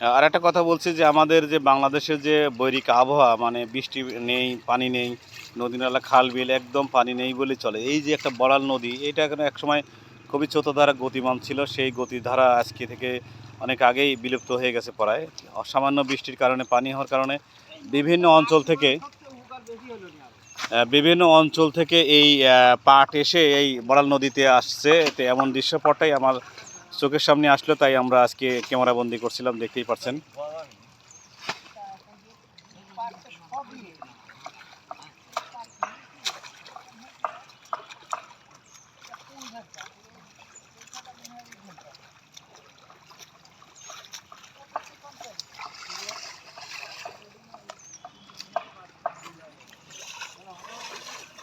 আর একটা কথা বলছি যে আমাদের যে বাংলাদেশের যে বৈরিক আবহাওয়া মানে বৃষ্টি নেই, পানি নেই, নদী নালা খাল বিল একদম পানি নেই বলেই চলে। এই যে একটা বড়াল নদী এটা কিন্তু একসময় খুবই স্রোতধারা গতিমান ছিল। সেই গতিধারা আজকে থেকে অনেক আগেই বিলুপ্ত হয়ে গেছে প্রায়। অসামান্য বৃষ্টির কারণে পানি হওয়ার কারণে বিভিন্ন অঞ্চল থেকে এই পাট এসে এই বড়াল নদীতে আসছে। তো এমন দৃশ্যপটটাই আমার চোখের সামনে আসলো, তাই আমরা আজকে ক্যামেরাবন্দি করছিলাম, দেখতেই পাচ্ছেন।